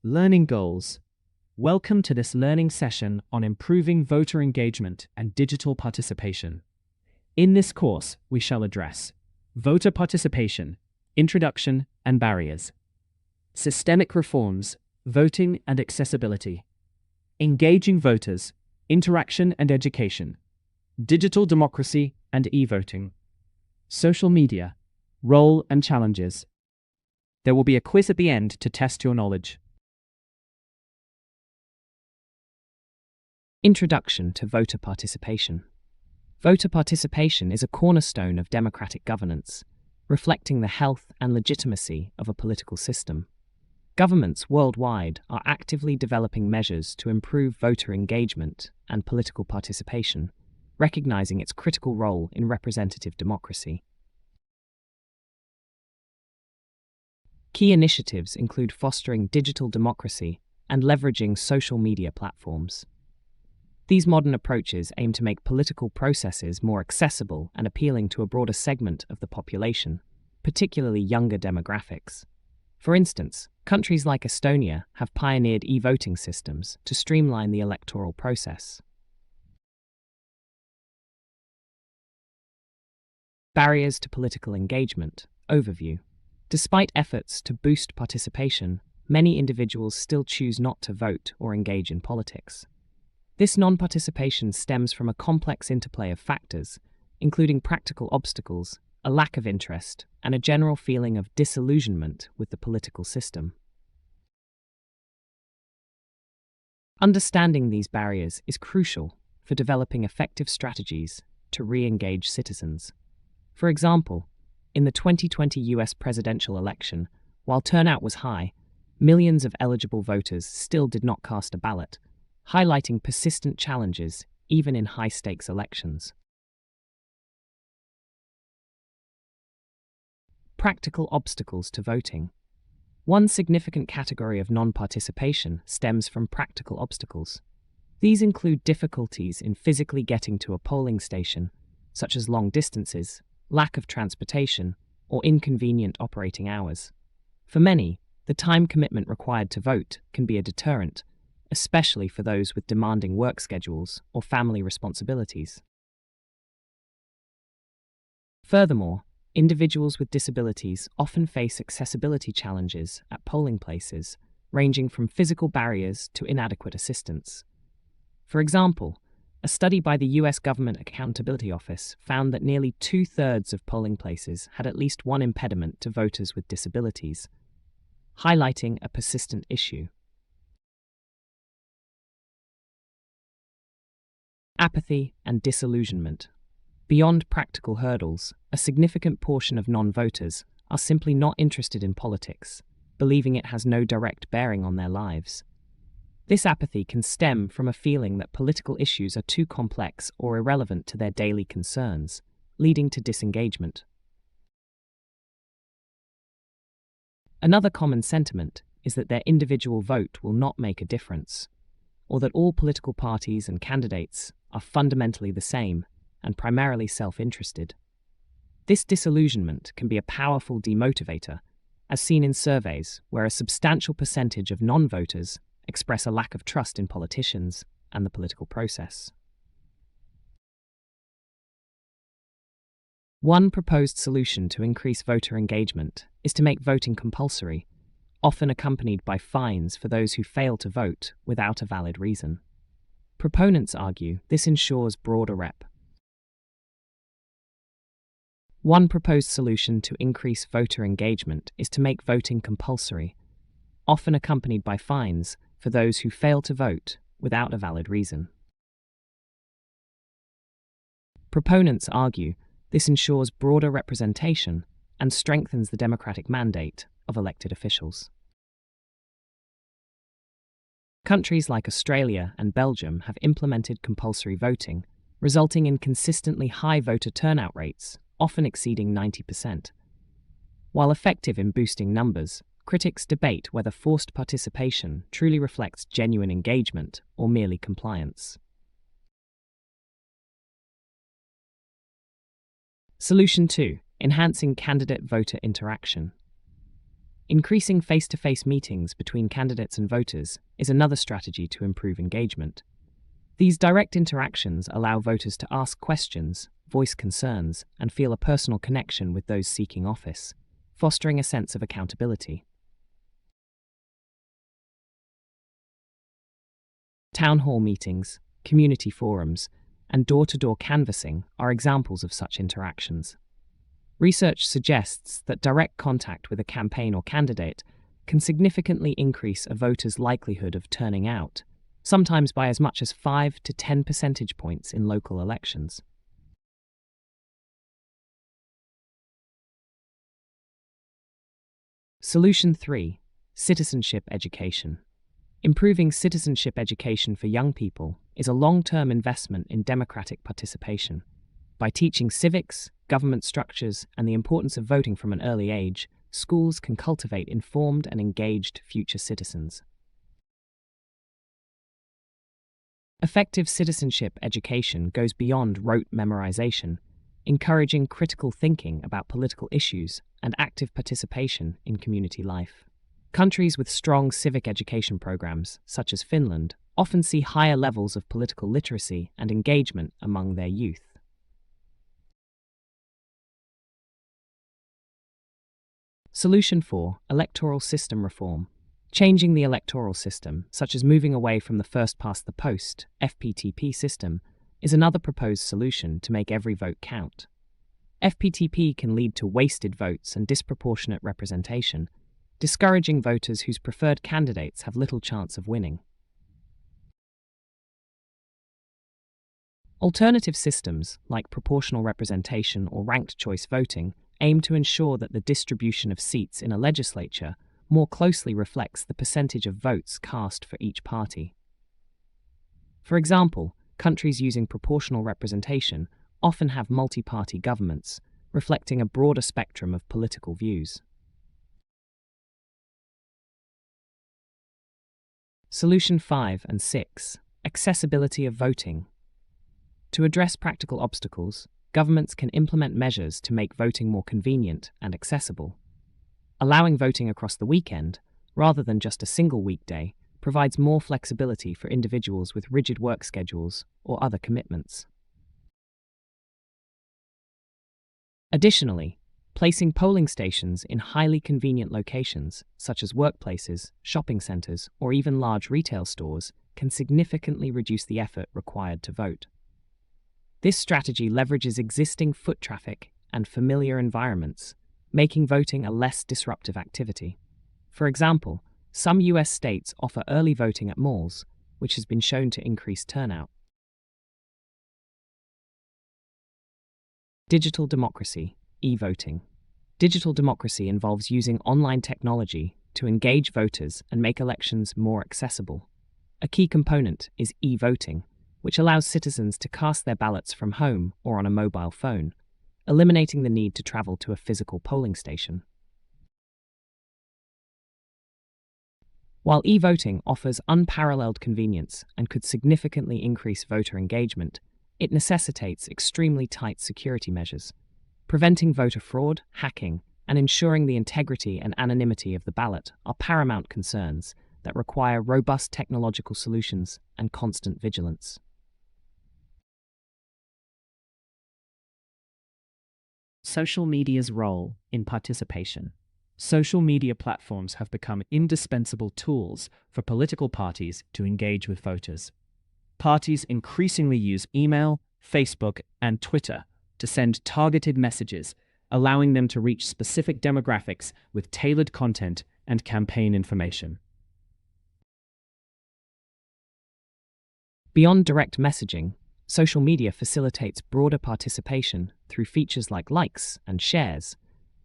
Learning Goals. Welcome to this learning session on improving voter engagement and digital participation. In this course, we shall address voter participation, introduction and barriers, systemic reforms, voting and accessibility, engaging voters, interaction and education, digital democracy and e-voting, social media, role and challenges. There will be a quiz at the end to test your knowledge. Introduction to voter participation. Voter participation is a cornerstone of democratic governance, reflecting the health and legitimacy of a political system. Governments worldwide are actively developing measures to improve voter engagement and political participation, recognizing its critical role in representative democracy. Key initiatives include fostering digital democracy and leveraging social media platforms. These modern approaches aim to make political processes more accessible and appealing to a broader segment of the population, particularly younger demographics. For instance, countries like Estonia have pioneered e-voting systems to streamline the electoral process. Barriers to political engagement. Overview. Despite efforts to boost participation, many individuals still choose not to vote or engage in politics. This non-participation stems from a complex interplay of factors, including practical obstacles, a lack of interest, and a general feeling of disillusionment with the political system. Understanding these barriers is crucial for developing effective strategies to re-engage citizens. For example, in the 2020 US presidential election, while turnout was high, millions of eligible voters still did not cast a ballot, highlighting persistent challenges even in high-stakes elections. Practical obstacles to voting. One significant category of non-participation stems from practical obstacles. These include difficulties in physically getting to a polling station, such as long distances, lack of transportation, or inconvenient operating hours. For many, the time commitment required to vote can be a deterrent, especially for those with demanding work schedules or family responsibilities. Furthermore, individuals with disabilities often face accessibility challenges at polling places, ranging from physical barriers to inadequate assistance. For example, a study by the US Government Accountability Office found that nearly 2/3 of polling places had at least one impediment to voters with disabilities, highlighting a persistent issue. Apathy and disillusionment. Beyond practical hurdles, a significant portion of non-voters are simply not interested in politics, believing it has no direct bearing on their lives. This apathy can stem from a feeling that political issues are too complex or irrelevant to their daily concerns, leading to disengagement. Another common sentiment is that their individual vote will not make a difference, or that all political parties and candidates are fundamentally the same and primarily self-interested. This disillusionment can be a powerful demotivator, as seen in surveys where a substantial percentage of non-voters express a lack of trust in politicians and the political process. One proposed solution to increase voter engagement is to make voting compulsory, often accompanied by fines for those who fail to vote without a valid reason. Proponents argue this ensures broader rep. One proposed solution to increase voter engagement is to make voting compulsory, often accompanied by fines for those who fail to vote without a valid reason. Proponents argue this ensures broader representation and strengthens the democratic mandate of elected officials. Countries like Australia and Belgium have implemented compulsory voting, resulting in consistently high voter turnout rates, often exceeding 90%. While effective in boosting numbers, critics debate whether forced participation truly reflects genuine engagement or merely compliance. Solution 2. Enhancing candidate-voter interaction. Increasing face-to-face meetings between candidates and voters is another strategy to improve engagement. These direct interactions allow voters to ask questions, voice concerns, and feel a personal connection with those seeking office, fostering a sense of accountability. Town hall meetings, community forums, and door-to-door canvassing are examples of such interactions. Research suggests that direct contact with a campaign or candidate can significantly increase a voter's likelihood of turning out, sometimes by as much as 5 to 10 percentage points in local elections. Solution 3. Citizenship education. Improving citizenship education for young people is a long-term investment in democratic participation. By teaching civics, government structures, and the importance of voting from an early age, schools can cultivate informed and engaged future citizens. Effective citizenship education goes beyond rote memorization, encouraging critical thinking about political issues and active participation in community life. Countries with strong civic education programs, such as Finland, often see higher levels of political literacy and engagement among their youth. Solution 4. Electoral system reform. Changing the electoral system, such as moving away from the first-past-the-post (FPTP) system, is another proposed solution to make every vote count. FPTP can lead to wasted votes and disproportionate representation, discouraging voters whose preferred candidates have little chance of winning. Alternative systems, like proportional representation or ranked choice voting, aim to ensure that the distribution of seats in a legislature more closely reflects the percentage of votes cast for each party. For example, countries using proportional representation often have multi-party governments, reflecting a broader spectrum of political views. Solution 5 and 6. Accessibility of voting. To address practical obstacles, governments can implement measures to make voting more convenient and accessible. Allowing voting across the weekend, rather than just a single weekday, provides more flexibility for individuals with rigid work schedules or other commitments. Additionally, placing polling stations in highly convenient locations, such as workplaces, shopping centers, or even large retail stores, can significantly reduce the effort required to vote. This strategy leverages existing foot traffic and familiar environments, making voting a less disruptive activity. For example, some US states offer early voting at malls, which has been shown to increase turnout. Digital democracy, e-voting. Digital democracy involves using online technology to engage voters and make elections more accessible. A key component is e-voting, which allows citizens to cast their ballots from home or on a mobile phone, eliminating the need to travel to a physical polling station. While e-voting offers unparalleled convenience and could significantly increase voter engagement, it necessitates extremely tight security measures. Preventing voter fraud, hacking, and ensuring the integrity and anonymity of the ballot are paramount concerns that require robust technological solutions and constant vigilance. Social media's role in participation. Social media platforms have become indispensable tools for political parties to engage with voters. Parties increasingly use email, Facebook, and Twitter to send targeted messages, allowing them to reach specific demographics with tailored content and campaign information. Beyond direct messaging, social media facilitates broader participation through features like likes and shares,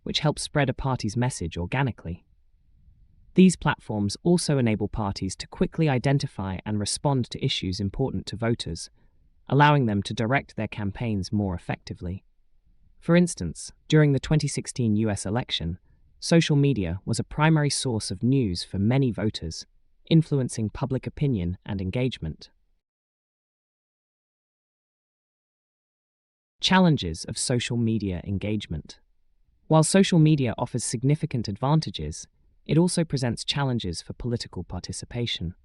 which help spread a party's message organically. These platforms also enable parties to quickly identify and respond to issues important to voters, allowing them to direct their campaigns more effectively. For instance, during the 2016 US election, social media was a primary source of news for many voters, influencing public opinion and engagement. Challenges of social media engagement. While social media offers significant advantages, it also presents challenges for political participation.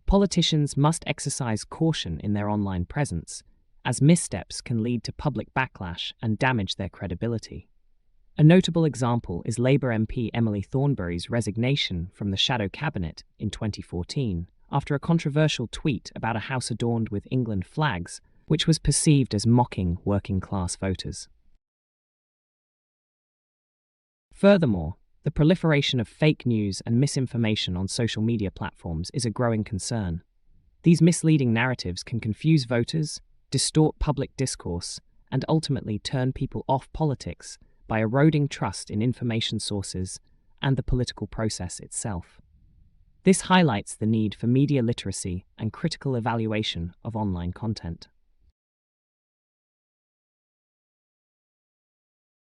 Politicians must exercise caution in their online presence, as missteps can lead to public backlash and damage their credibility. A notable example is Labour MP Emily Thornberry's resignation from the shadow cabinet in 2014 after a controversial tweet about a house adorned with England flags, which was perceived as mocking working-class voters. Furthermore, the proliferation of fake news and misinformation on social media platforms is a growing concern. These misleading narratives can confuse voters, distort public discourse, and ultimately turn people off politics by eroding trust in information sources and the political process itself. This highlights the need for media literacy and critical evaluation of online content.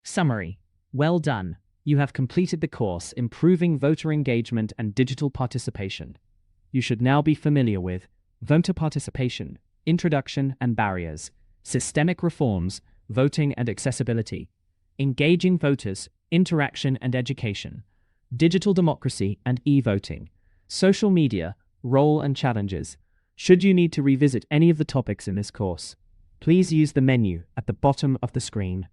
Summary. Well done. You have completed the course Improving Voter Engagement and Digital Participation. You should now be familiar with voter participation, introduction and barriers, systemic reforms, voting and accessibility, engaging voters, interaction and education, digital democracy and e-voting, social media, role and challenges. Should you need to revisit any of the topics in this course, please use the menu at the bottom of the screen.